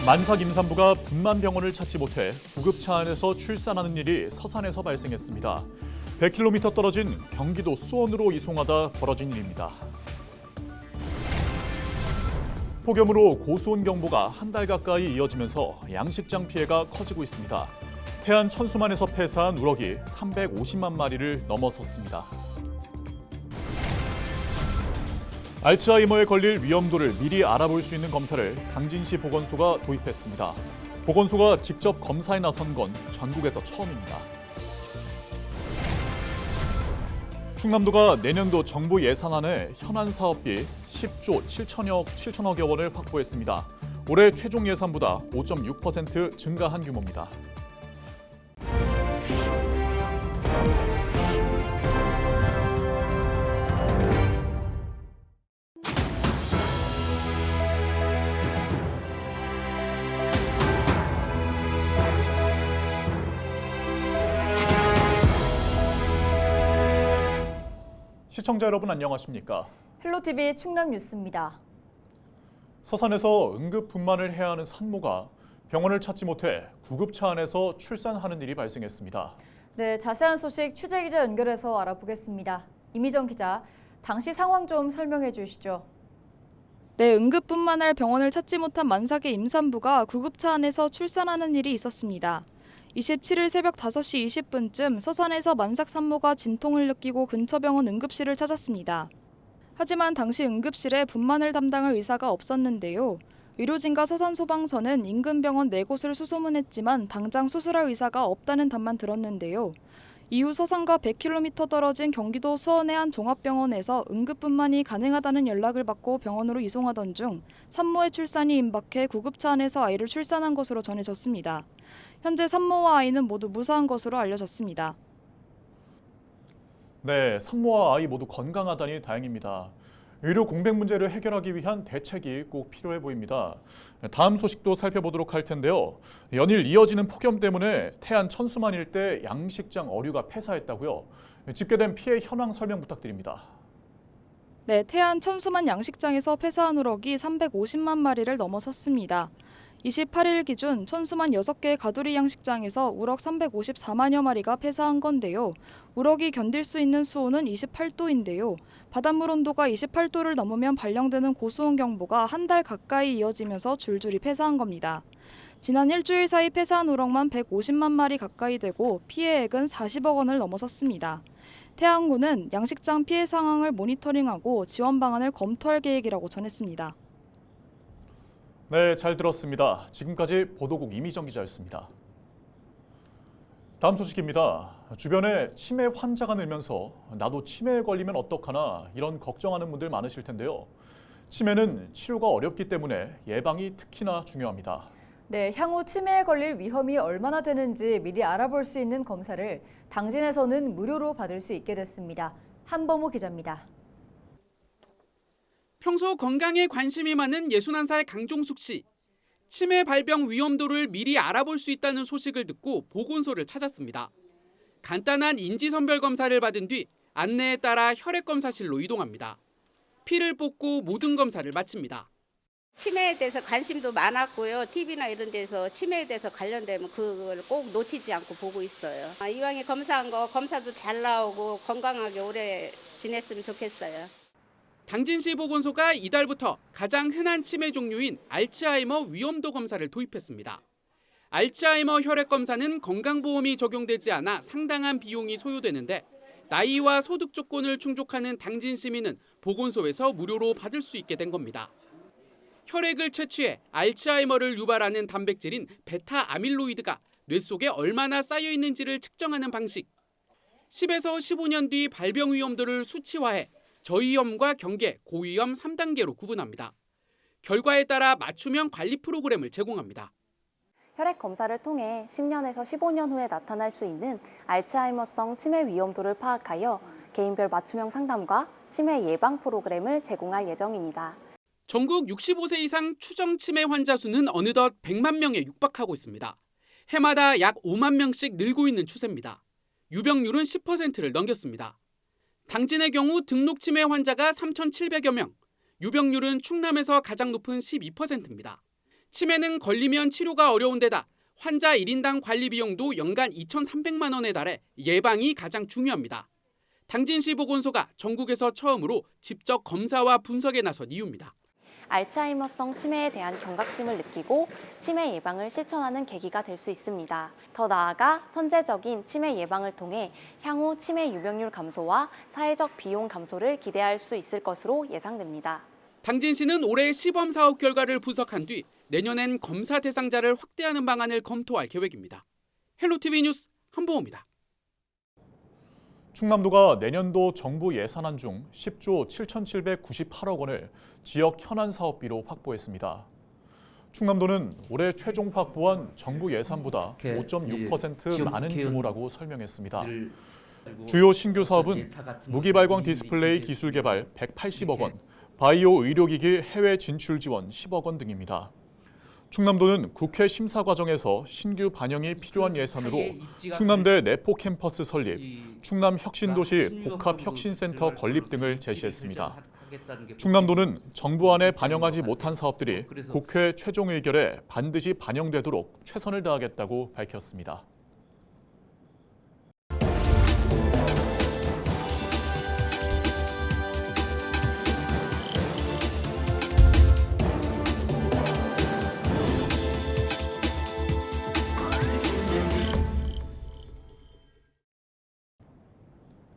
만삭 임산부가 분만병원을 찾지 못해 구급차 안에서 출산하는 일이 서산에서 발생했습니다. 100km 떨어진 경기도 수원으로 이송하다 벌어진 일입니다. 폭염으로 고수온 경보가 한 달 가까이 이어지면서 양식장 피해가 커지고 있습니다. 태안 천수만에서 폐사한 우럭이 350만 마리를 넘어섰습니다. 알츠하이머에 걸릴 위험도를 미리 알아볼 수 있는 검사를 당진시 보건소가 도입했습니다. 보건소가 직접 검사에 나선 건 전국에서 처음입니다. 충남도가 내년도 정부 예산안에 현안 사업비 10조 7천억여 원을 확보했습니다. 올해 최종 예산보다 5.6% 증가한 규모입니다. 시청자 여러분 안녕하십니까? 헬로티비 충남 뉴스입니다. 서산에서 응급분만을 해야 하는 산모가 병원을 찾지 못해 구급차 안에서 출산하는 일이 발생했습니다. 네, 자세한 소식 취재기자 연결해서 알아보겠습니다. 이미정 기자, 당시 상황 좀 설명해 주시죠. 네, 응급분만할 병원을 찾지 못한 만삭의 임산부가 구급차 안에서 출산하는 일이 있었습니다. 27일 새벽 5시 20분쯤 서산에서 만삭 산모가 진통을 느끼고 근처 병원 응급실을 찾았습니다. 하지만 당시 응급실에 분만을 담당할 의사가 없었는데요. 의료진과 서산소방서는 인근 병원 4곳을 수소문했지만 당장 수술할 의사가 없다는 답만 들었는데요. 이후 서산과 100km 떨어진 경기도 수원의 한 종합병원에서 응급분만이 가능하다는 연락을 받고 병원으로 이송하던 중 산모의 출산이 임박해 구급차 안에서 아이를 출산한 것으로 전해졌습니다. 현재 산모와 아이는 모두 무사한 것으로 알려졌습니다. 네, 산모와 아이 모두 건강하다니 다행입니다. 의료 공백 문제를 해결하기 위한 대책이 꼭 필요해 보입니다. 다음 소식도 살펴보도록 할 텐데요. 연일 이어지는 폭염 때문에 태안 천수만 일대 양식장 어류가 폐사했다고요. 집계된 피해 현황 설명 부탁드립니다. 네, 태안 천수만 양식장에서 폐사한 우럭이 350만 마리를 넘어섰습니다. 28일 기준 천수만 6개 가두리 양식장에서 우럭 354만여 마리가 폐사한 건데요. 우럭이 견딜 수 있는 수온은 28도인데요. 바닷물 온도가 28도를 넘으면 발령되는 고수온 경보가 한 달 가까이 이어지면서 줄줄이 폐사한 겁니다. 지난 일주일 사이 폐사한 우럭만 150만 마리 가까이 되고 피해액은 40억 원을 넘어섰습니다. 태안군은 양식장 피해 상황을 모니터링하고 지원 방안을 검토할 계획이라고 전했습니다. 네, 잘 들었습니다. 지금까지 보도국 이미정 기자였습니다. 다음 소식입니다. 주변에 치매 환자가 늘면서 나도 치매에 걸리면 어떡하나 이런 걱정하는 분들 많으실 텐데요. 치매는 치료가 어렵기 때문에 예방이 특히나 중요합니다. 네, 향후 치매에 걸릴 위험이 얼마나 되는지 미리 알아볼 수 있는 검사를 당진에서는 무료로 받을 수 있게 됐습니다. 한범호 기자입니다. 평소 건강에 관심이 많은 61살 강종숙 씨. 치매 발병 위험도를 미리 알아볼 수 있다는 소식을 듣고 보건소를 찾았습니다. 간단한 인지선별 검사를 받은 뒤 안내에 따라 혈액검사실로 이동합니다. 피를 뽑고 모든 검사를 마칩니다. 치매에 대해서 관심도 많았고요. TV나 이런 데서 치매에 대해서 관련되면 그걸 꼭 놓치지 않고 보고 있어요. 이왕에 검사한 거 검사도 잘 나오고 건강하게 오래 지냈으면 좋겠어요. 당진시 보건소가 이달부터 가장 흔한 치매 종류인 알츠하이머 위험도 검사를 도입했습니다. 알츠하이머 혈액 검사는 건강보험이 적용되지 않아 상당한 비용이 소요되는데 나이와 소득 조건을 충족하는 당진 시민은 보건소에서 무료로 받을 수 있게 된 겁니다. 혈액을 채취해 알츠하이머를 유발하는 단백질인 베타 아밀로이드가 뇌 속에 얼마나 쌓여 있는지를 측정하는 방식. 10에서 15년 뒤 발병 위험도를 수치화해 저위험과 경계, 고위험 3단계로 구분합니다. 결과에 따라 맞춤형 관리 프로그램을 제공합니다. 혈액 검사를 통해 10년에서 15년 후에 나타날 수 있는 알츠하이머성 치매 위험도를 파악하여 개인별 맞춤형 상담과 치매 예방 프로그램을 제공할 예정입니다. 전국 65세 이상 추정 치매 환자 수는 어느덧 100만 명에 육박하고 있습니다. 해마다 약 5만 명씩 늘고 있는 추세입니다. 유병률은 10%를 넘겼습니다. 당진의 경우 등록 치매 환자가 3,700여 명, 유병률은 충남에서 가장 높은 12%입니다. 치매는 걸리면 치료가 어려운 데다 환자 1인당 관리 비용도 연간 2,300만 원에 달해 예방이 가장 중요합니다. 당진시 보건소가 전국에서 처음으로 직접 검사와 분석에 나선 이유입니다. 알츠하이머성 치매에 대한 경각심을 느끼고 치매 예방을 실천하는 계기가 될 수 있습니다. 더 나아가 선제적인 치매 예방을 통해 향후 치매 유병률 감소와 사회적 비용 감소를 기대할 수 있을 것으로 예상됩니다. 당진시는 올해 시범 사업 결과를 분석한 뒤 내년엔 검사 대상자를 확대하는 방안을 검토할 계획입니다. 헬로티비 뉴스 한보호입니다. 충남도가 내년도 정부 예산안 중 10조 7,798억 원을 지역 현안 사업비로 확보했습니다. 충남도는 올해 최종 확보한 정부 예산보다 5.6% 많은 규모라고 설명했습니다. 주요 신규 사업은 무기발광 디스플레이 기술 개발 180억 원, 바이오 의료기기 해외 진출 지원 10억 원 등입니다. 충남도는 국회 심사 과정에서 신규 반영이 필요한 예산으로 충남대 내포 캠퍼스 설립, 충남 혁신도시 복합혁신센터 건립 등을 제시했습니다. 충남도는 정부 안에 반영하지 못한 사업들이 국회 최종 의결에 반드시 반영되도록 최선을 다하겠다고 밝혔습니다.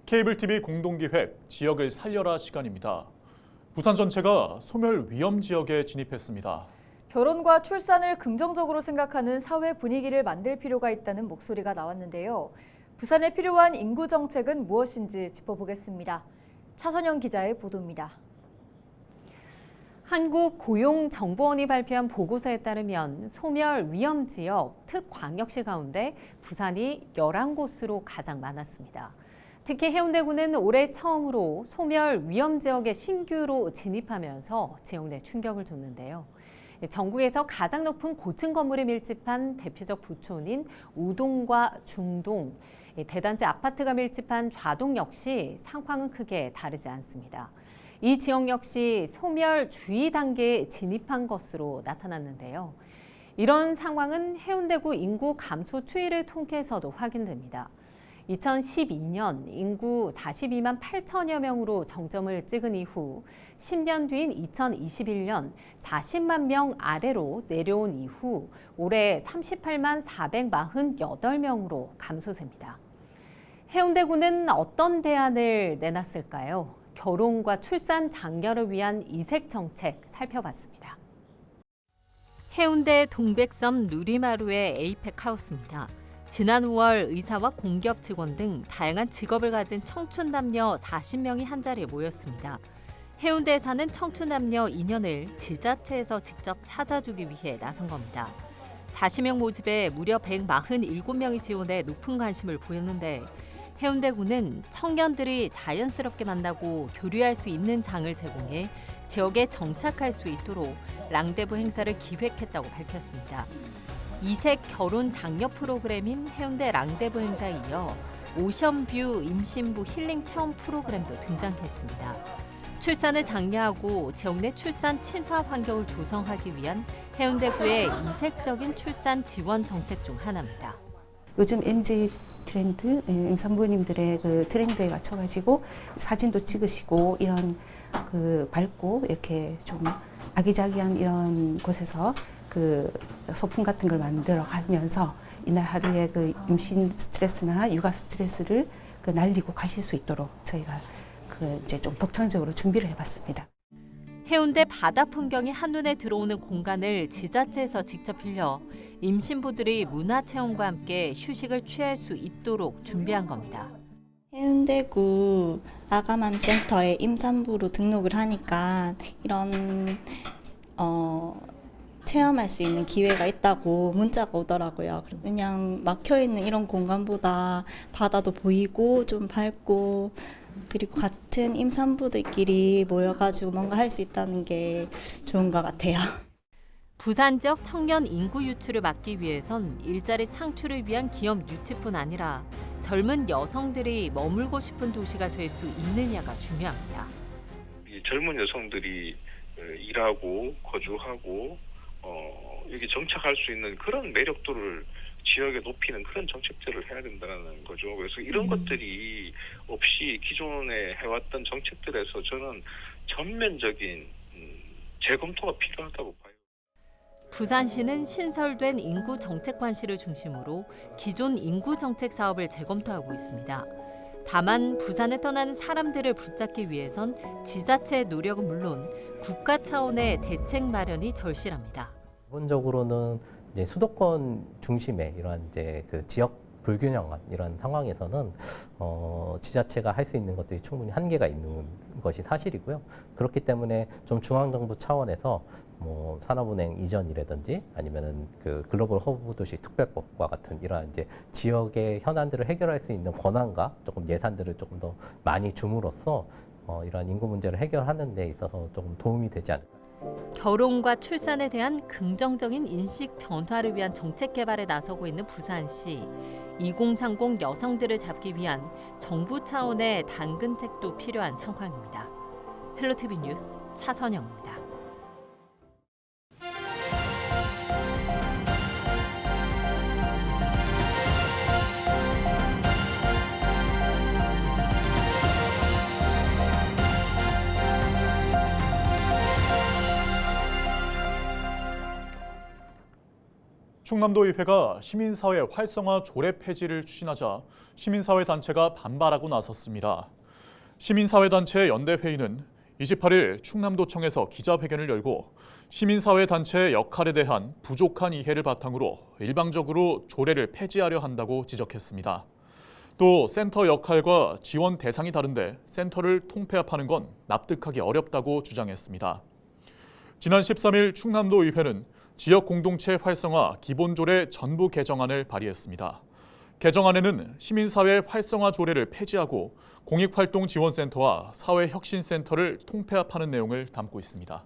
케이블 TV 공동기획 지역을 살려라 시간입니다. 부산 전체가 소멸 위험 지역에 진입했습니다. 결혼과 출산을 긍정적으로 생각하는 사회 분위기를 만들 필요가 있다는 목소리가 나왔는데요. 부산에 필요한 인구 정책은 무엇인지 짚어보겠습니다. 차선영 기자의 보도입니다. 한국고용정보원이 발표한 보고서에 따르면 소멸 위험 지역 특광역시 가운데 부산이 11곳으로 가장 많았습니다. 특히 해운대구는 올해 처음으로 소멸 위험 지역에 신규로 진입하면서 지역 내 충격을 줬는데요. 전국에서 가장 높은 고층 건물이 밀집한 대표적 부촌인 우동과 중동, 대단지 아파트가 밀집한 좌동 역시 상황은 크게 다르지 않습니다. 이 지역 역시 소멸 주의 단계에 진입한 것으로 나타났는데요. 이런 상황은 해운대구 인구 감소 추이를 통해서도 확인됩니다. 2012년 인구 42만 8천여 명으로 정점을 찍은 이후 10년 뒤인 2021년 40만 명 아래로 내려온 이후 올해 38만 448명으로 감소세입니다. 해운대구는 어떤 대안을 내놨을까요? 결혼과 출산 장려를 위한 이색 정책 살펴봤습니다. 해운대 동백섬 누리마루의 에이펙 하우스입니다. 지난 5월 의사와 공기업 직원 등 다양한 직업을 가진 청춘 남녀 40명이 한자리에 모였습니다. 해운대에 사는 청춘 남녀 2년을 지자체에서 직접 찾아주기 위해 나선 겁니다. 40명 모집에 무려 147명이 지원해 높은 관심을 보였는데 해운대구는 청년들이 자연스럽게 만나고 교류할 수 있는 장을 제공해 지역에 정착할 수 있도록 랑데부 행사를 기획했다고 밝혔습니다. 이색 결혼 장려 프로그램인 해운대 랑데부 행사에 이어 오션뷰 임신부 힐링 체험 프로그램도 등장했습니다. 출산을 장려하고 지역 내 출산 친화 환경을 조성하기 위한 해운대구의 이색적인 출산 지원 정책 중 하나입니다. 요즘 MZ 트렌드, 임산부님들의 그 트렌드에 맞춰가지고 사진도 찍으시고 이런 그 밝고 이렇게 좀 아기자기한 이런 곳에서 그 소품 같은 걸 만들어 가면서 이날 하루에 그 임신 스트레스나 육아 스트레스를 그 날리고 가실 수 있도록 저희가 그 이제 좀 독창적으로 준비를 해봤습니다. 해운대 바다 풍경이 한눈에 들어오는 공간을 지자체에서 직접 빌려 임신부들이 문화체험과 함께 휴식을 취할 수 있도록 준비한 겁니다. 해운대구 아가맘센터에 임산부로 등록을 하니까 이런 체험할 수 있는 기회가 있다고 문자가 오더라고요. 그냥 막혀있는 이런 공간보다 바다도 보이고 좀 밝고 그리고 같은 임산부들끼리 모여가지고 뭔가 할 수 있다는 게 좋은 것 같아요. 부산 지역 청년 인구 유출을 막기 위해선 일자리 창출을 위한 기업 유치뿐 아니라 젊은 여성들이 머물고 싶은 도시가 될 수 있느냐가 중요합니다. 젊은 여성들이 일하고 거주하고 여기 정착할 수 있는 그런 매력도를 지역에 높이는 그런 정책들을 해야 된다는 거죠. 그래서 이런 것들이 없이 기존에 해왔던 정책들에서 저는 전면적인 재검토가 필요하다고 봐요. 부산시는 신설된 인구 정책관실을 중심으로 기존 인구 정책 사업을 재검토하고 있습니다. 다만 부산에 떠나는 사람들을 붙잡기 위해선 지자체의 노력은 물론 국가 차원의 대책 마련이 절실합니다. 기본적으로는 이제 수도권 중심의 이러한 이제 그 지역 불균형한 이런 상황에서는 지자체가 할 수 있는 것들이 충분히 한계가 있는 것이 사실이고요. 그렇기 때문에 좀 중앙정부 차원에서 뭐 산업은행 이전이라든지 아니면은 그 글로벌 허브 도시 특별법과 같은 이러한 이제 지역의 현안들을 해결할 수 있는 권한과 조금 예산들을 조금 더 많이 줌으로써 이러한 인구 문제를 해결하는 데 있어서 조금 도움이 되지 않을까. 결혼과 출산에 대한 긍정적인 인식 변화를 위한 정책 개발에 나서고 있는 부산시. 2030 여성들을 잡기 위한 정부 차원의 당근책도 필요한 상황입니다. 헬로티비 뉴스 차선영입니다. 충남도의회가 시민사회 활성화 조례 폐지를 추진하자 시민사회 단체가 반발하고 나섰습니다. 시민사회 단체 연대회의는 28일 충남도청에서 기자회견을 열고 시민사회 단체의 역할에 대한 부족한 이해를 바탕으로 일방적으로 조례를 폐지하려 한다고 지적했습니다. 또 센터 역할과 지원 대상이 다른데 센터를 통폐합하는 건 납득하기 어렵다고 주장했습니다. 지난 13일 충남도의회는 지역 공동체 활성화 기본조례 전부 개정안을 발의했습니다. 개정안에는 시민사회 활성화 조례를 폐지하고 공익활동지원센터와 사회혁신센터를 통폐합하는 내용을 담고 있습니다.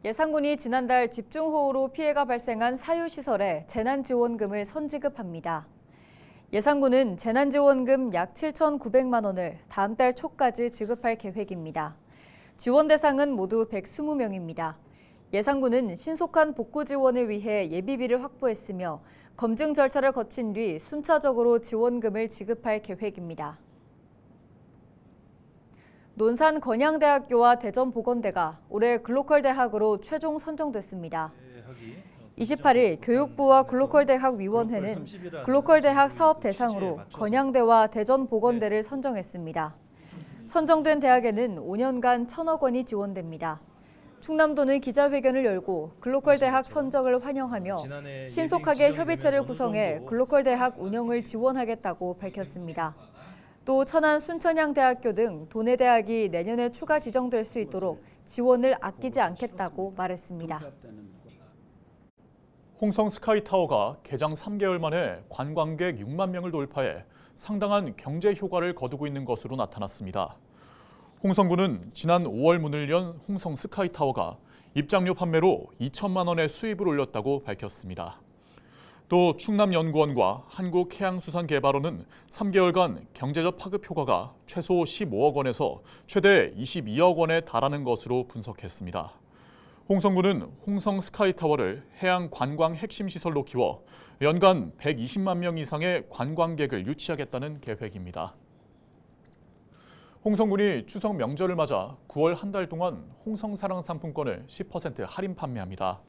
예산군이 지난달 집중호우로 피해가 발생한 사유시설에 재난지원금을 선지급합니다. 예산군은 재난지원금 약 7,900만 원을 다음 달 초까지 지급할 계획입니다. 지원 대상은 모두 120명입니다. 예산군은 신속한 복구 지원을 위해 예비비를 확보했으며 검증 절차를 거친 뒤 순차적으로 지원금을 지급할 계획입니다. 논산 건양대학교와 대전보건대가 올해 글로컬 대학으로 최종 선정됐습니다. 28일 교육부와 글로컬 대학 위원회는 글로컬 대학 사업 대상으로 건양대와 대전보건대를 선정했습니다. 선정된 대학에는 5년간 1,000억 원이 지원됩니다. 충남도는 기자회견을 열고 글로컬 대학 선정을 환영하며 신속하게 협의체를 구성해 글로컬 대학 운영을 지원하겠다고 밝혔습니다. 또 천안 순천향대학교 등 도내 대학이 내년에 추가 지정될 수 있도록 지원을 아끼지 않겠다고 말했습니다. 홍성 스카이타워가 개장 3개월 만에 관광객 6만 명을 돌파해 상당한 경제 효과를 거두고 있는 것으로 나타났습니다. 홍성군은 지난 5월 문을 연 홍성 스카이타워가 입장료 판매로 2천만 원의 수입을 올렸다고 밝혔습니다. 또 충남연구원과 한국해양수산개발원은 3개월간 경제적 파급 효과가 최소 15억 원에서 최대 22억 원에 달하는 것으로 분석했습니다. 홍성군은 홍성 스카이타워를 해양 관광 핵심 시설로 키워 연간 120만 명 이상의 관광객을 유치하겠다는 계획입니다. 홍성군이 추석 명절을 맞아 9월 한 달 동안 홍성사랑 상품권을 10% 할인 판매합니다.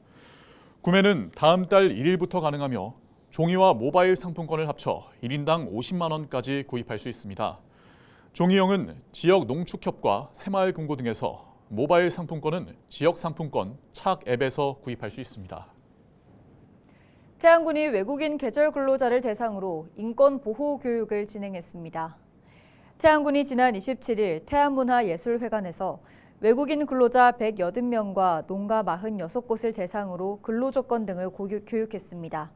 구매는 다음 달 1일부터 가능하며 종이와 모바일 상품권을 합쳐 1인당 50만 원까지 구입할 수 있습니다. 종이형은 지역 농축협과 새마을금고 등에서, 모바일 상품권은 지역상품권 착 앱에서 구입할 수 있습니다. 태안군이 외국인 계절 근로자를 대상으로 인권 보호 교육을 진행했습니다. 태안군이 지난 27일 태안문화예술회관에서 외국인 근로자 180명과 농가 46곳을 대상으로 근로조건 등을 교육했습니다.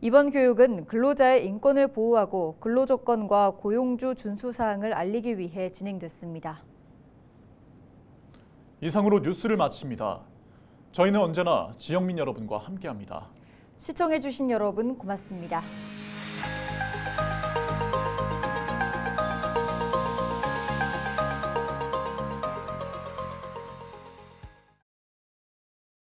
이번 교육은 근로자의 인권을 보호하고 근로조건과 고용주 준수 사항을 알리기 위해 진행됐습니다. 이상으로 뉴스를 마칩니다. 저희는 언제나 지역민 여러분과 함께합니다. 시청해주신 여러분 고맙습니다.